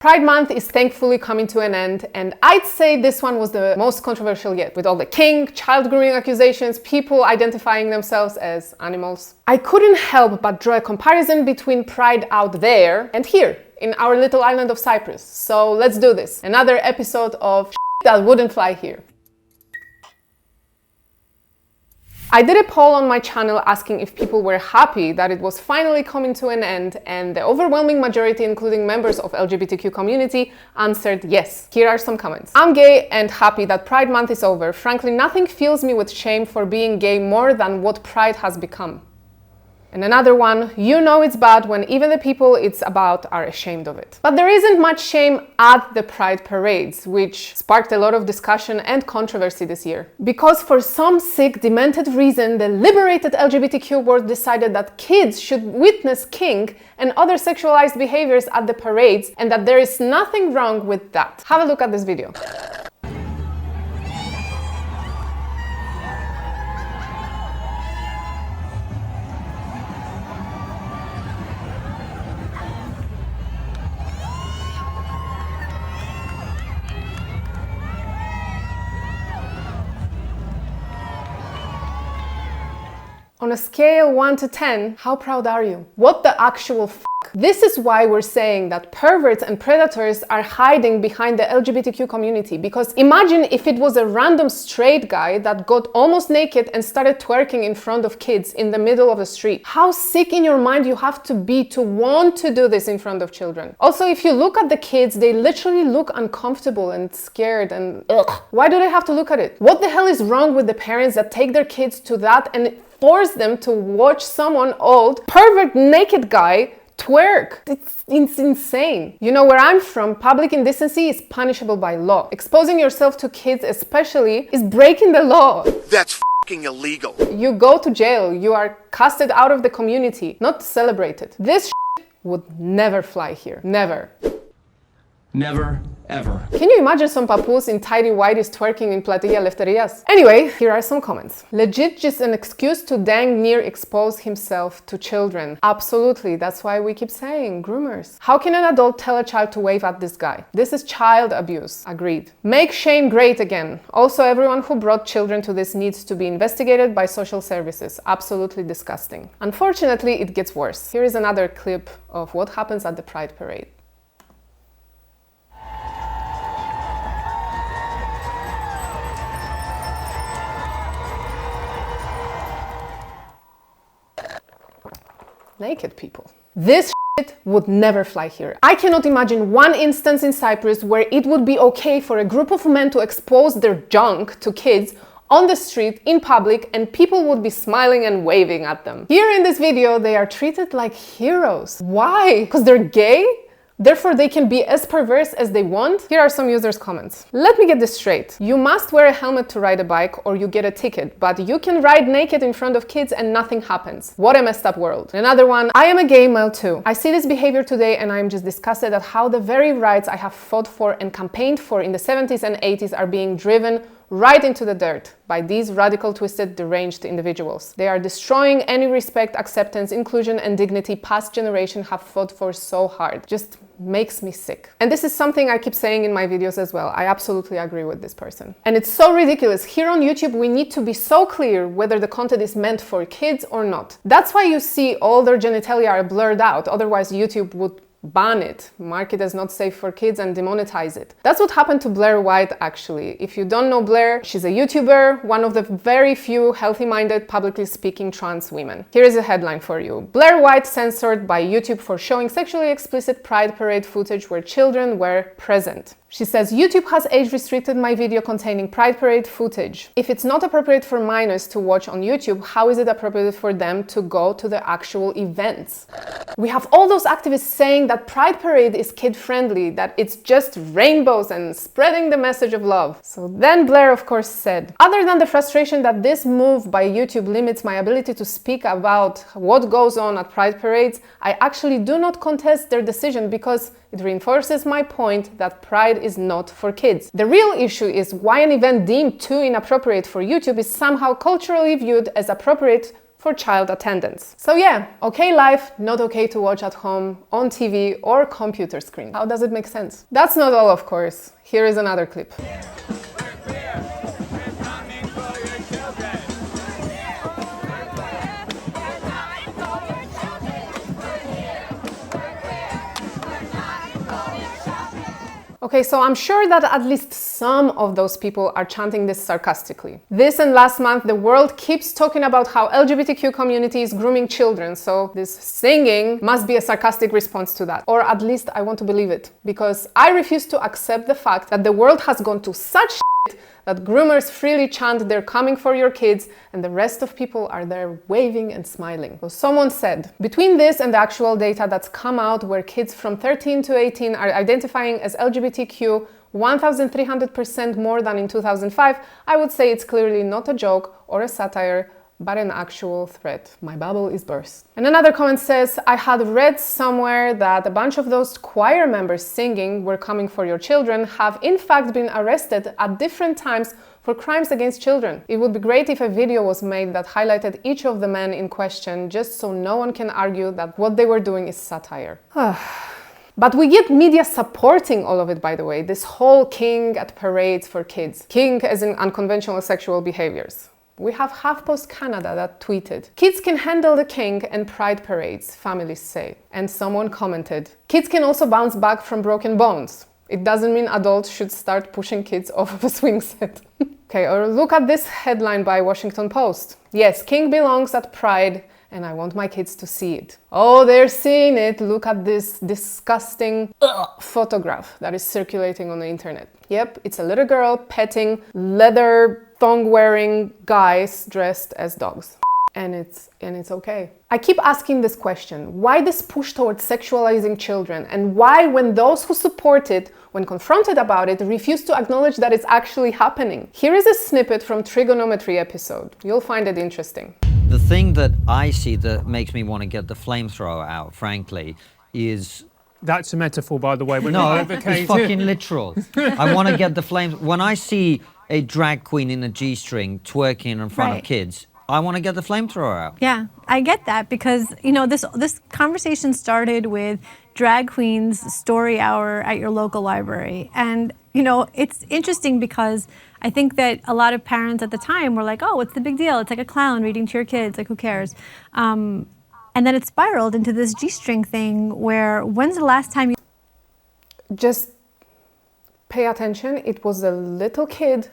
Pride Month is thankfully coming to an end, and I'd say this one was the most controversial yet, with all the kink, child grooming accusations, people identifying themselves as animals. I couldn't help but draw a comparison between Pride out there and here, in our little island of Cyprus. So let's do this. Another episode of shit that wouldn't fly here. I did a poll on my channel asking if people were happy that it was finally coming to an end, and the overwhelming majority, including members of LGBTQ community, answered yes. Here are some comments. I'm gay and happy that Pride Month is over. Frankly, nothing fills me with shame for being gay more than what Pride has become. And another one, you know it's bad when even the people it's about are ashamed of it. But there isn't much shame at the Pride parades, which sparked a lot of discussion and controversy this year. Because for some sick, demented reason, the liberated LGBTQ world decided that kids should witness kink and other sexualized behaviors at the parades, and that there is nothing wrong with that. Have a look at this video. On a scale 1 to 10, how proud are you? What the actual f***? This is why we're saying that perverts and predators are hiding behind the LGBTQ community, because imagine if it was a random straight guy that got almost naked and started twerking in front of kids in the middle of the street. How sick in your mind you have to be to want to do this in front of children. Also, if you look at the kids, they literally look uncomfortable and scared and ugh. Why do they have to look at it? What the hell is wrong with the parents that take their kids to that and force them to watch someone old, pervert, naked guy twerk? It's insane. You know, where I'm from, public indecency is punishable by law. Exposing yourself to kids especially is breaking the law. That's f***ing illegal. You go to jail, you are casted out of the community, not celebrated. This shit would never fly here. Never. Never, ever. Can you imagine some papoose in tidy whities twerking in Platilla Lefterias? Anyway, here are some comments. Legit just an excuse to dang near expose himself to children. Absolutely, that's why we keep saying groomers. How can an adult tell a child to wave at this guy? This is child abuse. Agreed. Make shame great again. Also, everyone who brought children to this needs to be investigated by social services. Absolutely disgusting. Unfortunately, it gets worse. Here is another clip of what happens at the Pride parade. Naked people. This shit would never fly here. I cannot imagine one instance in Cyprus where it would be okay for a group of men to expose their junk to kids on the street, in public, and people would be smiling and waving at them. Here in this video, they are treated like heroes. Why? Because they're gay? Therefore, they can be as perverse as they want? Here are some users' comments. Let me get this straight. You must wear a helmet to ride a bike or you get a ticket, but you can ride naked in front of kids and nothing happens. What a messed up world. Another one, I am a gay male too. I see this behavior today and I am just disgusted at how the very rights I have fought for and campaigned for in the 70s and 80s are being driven right into the dirt by these radical, twisted, deranged individuals. They are destroying any respect, acceptance, inclusion, and dignity past generations have fought for so hard. Just makes me sick. And this is something I keep saying in my videos as well. I absolutely agree with this person. And it's so ridiculous. Here on YouTube, we need to be so clear whether the content is meant for kids or not. That's why you see all their genitalia are blurred out. Otherwise, YouTube would ban it, mark it as not safe for kids, and demonetize it. That's what happened to Blair White, actually. If you don't know Blair, she's a YouTuber, one of the very few healthy-minded, publicly speaking trans women. Here is a headline for you. Blair White censored by YouTube for showing sexually explicit Pride parade footage where children were present. She says, YouTube has age restricted my video containing Pride parade footage. If it's not appropriate for minors to watch on YouTube, how is it appropriate for them to go to the actual events? We have all those activists saying that Pride parade is kid-friendly, that it's just rainbows and spreading the message of love. So then Blair, of course, said, other than the frustration that this move by YouTube limits my ability to speak about what goes on at Pride parades, I actually do not contest their decision because it reinforces my point that Pride is not for kids. The real issue is why an event deemed too inappropriate for YouTube is somehow culturally viewed as appropriate for child attendance. So yeah, okay life, not okay to watch at home, on TV or computer screen. How does it make sense? That's not all, of course. Here is another clip. Okay, so I'm sure that at least some of those people are chanting this sarcastically. This and last month, the world keeps talking about how LGBTQ community is grooming children, so this singing must be a sarcastic response to that. Or at least I want to believe it, because I refuse to accept the fact that the world has gone to such that groomers freely chant they're coming for your kids and the rest of people are there waving and smiling. So someone said, between this and the actual data that's come out where kids from 13 to 18 are identifying as LGBTQ 1,300% more than in 2005, I would say it's clearly not a joke or a satire, but an actual threat. My bubble is burst. And another comment says, I had read somewhere that a bunch of those choir members singing "We're coming for your children" have in fact been arrested at different times for crimes against children. It would be great if a video was made that highlighted each of the men in question, just so no one can argue that what they were doing is satire. But we get media supporting all of it, by the way. This whole king at parades for kids. King as in unconventional sexual behaviors. We have HuffPost Canada that tweeted, kids can handle the king and pride parades, families say. And someone commented, kids can also bounce back from broken bones. It doesn't mean adults should start pushing kids off of a swing set. Okay, or look at this headline by Washington Post. Yes, king belongs at pride and I want my kids to see it. Oh, they're seeing it. Look at this disgusting photograph that is circulating on the internet. Yep, it's a little girl petting leather thong-wearing guys dressed as dogs. And it's okay. I keep asking this question, why this push towards sexualizing children, and why when those who support it, when confronted about it, refuse to acknowledge that it's actually happening? Here is a snippet from Trigonometry episode. You'll find it interesting. The thing that I see that makes me want to get the flamethrower out, frankly, is... That's a metaphor, by the way. We're No, not advocating. it's fucking literal. I want to get the flames. When I see a drag queen in a G-string twerking in front of kids, I want to get the flamethrower out. Yeah, I get that because, you know, this conversation started with drag queens story hour at your local library. And, you know, it's interesting because I think that a lot of parents at the time were like, oh, what's the big deal? It's like a clown reading to your kids, like who cares? And then it spiraled into this G-string thing where when's the last time you... Just pay attention. It was a little kid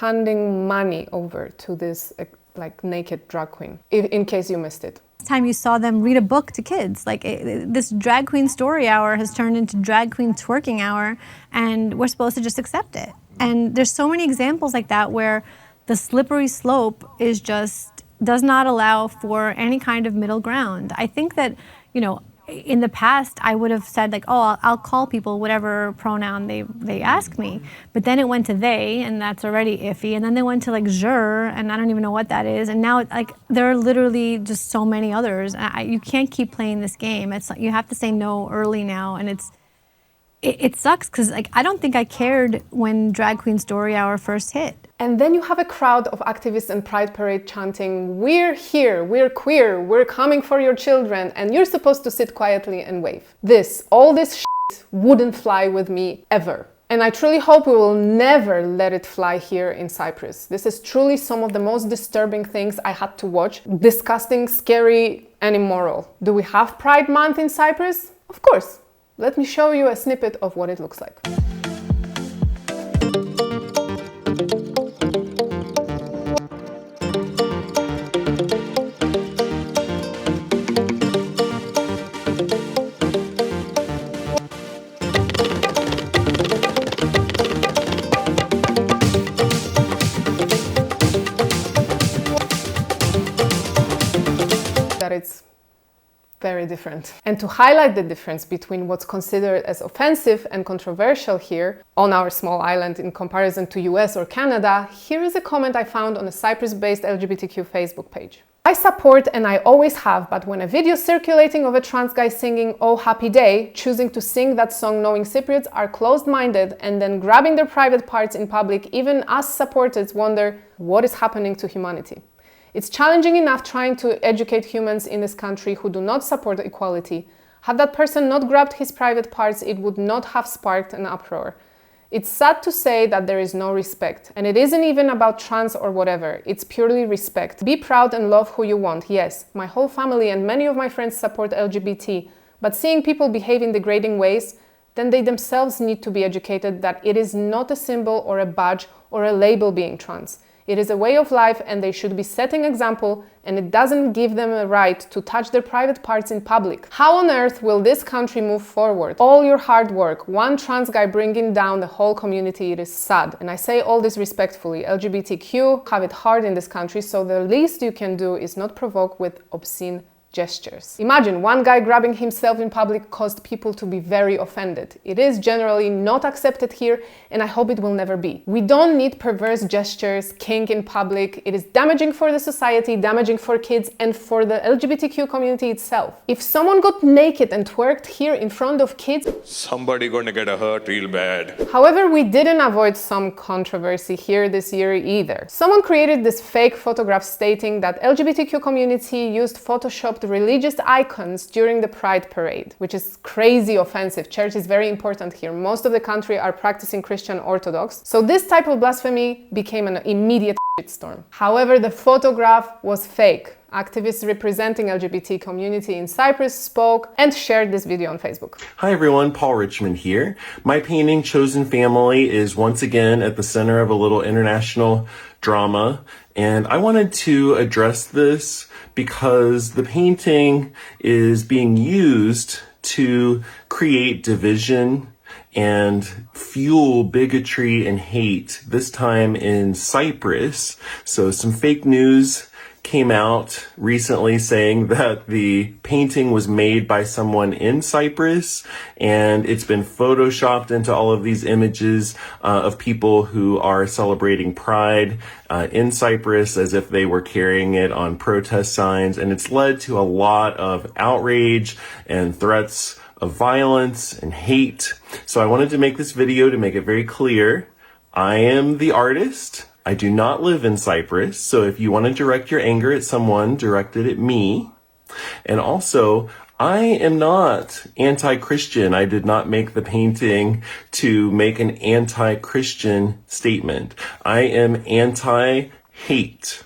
handing money over to this like naked drag queen, in case you missed it. Time you saw them read a book to kids. Like this drag queen story hour has turned into drag queen twerking hour and we're supposed to just accept it. And there's so many examples like that where the slippery slope is just does not allow for any kind of middle ground. I think that, you know, in the past I would have said like, oh, I'll call people whatever pronoun they ask me. But then it went to they, and that's already iffy. And then they went to like je, and I don't even know what that is. And now like there are literally just so many others. You can't keep playing this game. It's you have to say no early now, and it sucks because like I don't think I cared when Drag Queen Story Hour first hit. And then you have a crowd of activists and Pride Parade chanting, we're here, we're queer, we're coming for your children, and you're supposed to sit quietly and wave. All this shit wouldn't fly with me ever. And I truly hope we will never let it fly here in Cyprus. This is truly some of the most disturbing things I had to watch. Disgusting, scary, and immoral. Do we have Pride Month in Cyprus? Of course. Let me show you a snippet of what it looks like. It's very different. And to highlight the difference between what's considered as offensive and controversial here on our small island in comparison to US or Canada, here is a comment I found on a Cyprus-based LGBTQ Facebook page. I support and I always have, but when a video circulating of a trans guy singing "Oh Happy Day," choosing to sing that song knowing Cypriots are closed-minded and then grabbing their private parts in public, even us supporters wonder what is happening to humanity. It's challenging enough trying to educate humans in this country who do not support equality. Had that person not grabbed his private parts, it would not have sparked an uproar. It's sad to say that there is no respect. And it isn't even about trans or whatever. It's purely respect. Be proud and love who you want. Yes, my whole family and many of my friends support LGBT. But seeing people behave in degrading ways, then they themselves need to be educated that it is not a symbol or a badge or a label being trans. It is a way of life and they should be setting example, and it doesn't give them a right to touch their private parts in public. How on earth will this country move forward? All your hard work, one trans guy bringing down the whole community, it is sad. And I say all this respectfully. LGBTQ have it hard in this country, so the least you can do is not provoke with obscene gestures. Imagine one guy grabbing himself in public caused people to be very offended. It is generally not accepted here, and I hope it will never be. We don't need perverse gestures, kink in public. It is damaging for the society, damaging for kids, and for the LGBTQ community itself. If someone got naked and twerked here in front of kids, somebody gonna get hurt real bad. However, we didn't avoid some controversy here this year either. Someone created this fake photograph stating that LGBTQ community used photoshopped religious icons during the Pride parade, which is crazy offensive. Church is very important here. Most of the country are practicing Christian Orthodox. So this type of blasphemy became an immediate shitstorm. However, the photograph was fake. Activists representing LGBT community in Cyprus spoke and shared this video on Facebook. Hi everyone, Paul Richmond here. My painting, Chosen Family, is once again at the center of a little international drama, and I wanted to address this because the painting is being used to create division and fuel bigotry and hate, this time in Cyprus. So some fake news came out recently saying that the painting was made by someone in Cyprus, and it's been photoshopped into all of these images of people who are celebrating Pride in Cyprus as if they were carrying it on protest signs, and it's led to a lot of outrage and threats of violence and hate. So I wanted to make this video to make it very clear. I am the artist. I do not live in Cyprus, so if you want to direct your anger at someone, direct it at me. And also, I am not anti-Christian. I did not make the painting to make an anti-Christian statement. I am anti-hate.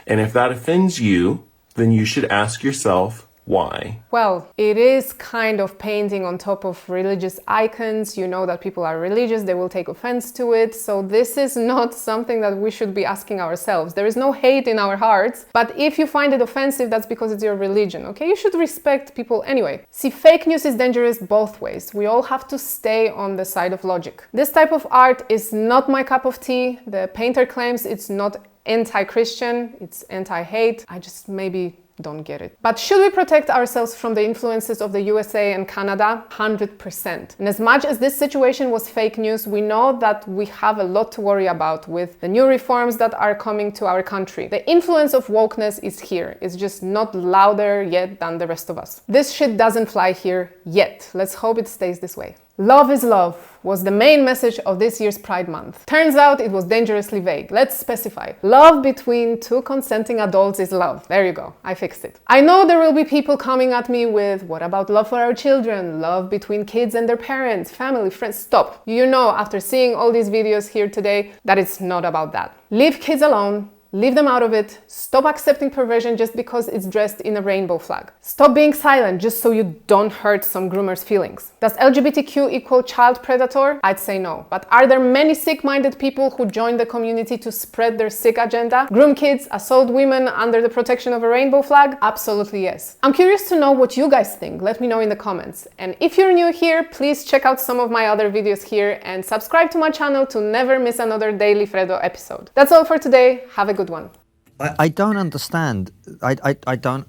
And if that offends you, then you should ask yourself, why? Well, it is kind of painting on top of religious icons. You know that people are religious, they will take offense to it. So this is not something that we should be asking ourselves. There is no hate in our hearts, but if you find it offensive, that's because it's your religion, okay? You should respect people anyway. See, fake news is dangerous both ways. We all have to stay on the side of logic. This type of art is not my cup of tea. The painter claims it's not anti-Christian, it's anti-hate. I just maybe don't get it. But should we protect ourselves from the influences of the USA and Canada? 100%. And as much as this situation was fake news, we know that we have a lot to worry about with the new reforms that are coming to our country. The influence of wokeness is here. It's just not louder yet than the rest of us. This shit doesn't fly here yet. Let's hope it stays this way. Love is love was the main message of this year's Pride Month. Turns out it was dangerously vague. Let's specify. Love between two consenting adults is love. There you go. I fixed it. I know there will be people coming at me with, what about love for our children? Love between kids and their parents, family, friends. Stop. You know, after seeing all these videos here today, that it's not about that. Leave kids alone. Leave them out of it. Stop accepting perversion just because it's dressed in a rainbow flag. Stop being silent just so you don't hurt some groomer's feelings. Does LGBTQ equal child predator? I'd say no. But are there many sick-minded people who join the community to spread their sick agenda? Groom kids, assault women under the protection of a rainbow flag? Absolutely yes. I'm curious to know what you guys think. Let me know in the comments. And if you're new here, please check out some of my other videos here and subscribe to my channel to never miss another Daily Freddo episode. That's all for today. Have a good one. I don't understand. I don't.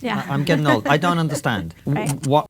Yeah. I'm getting old. I don't understand. Right. What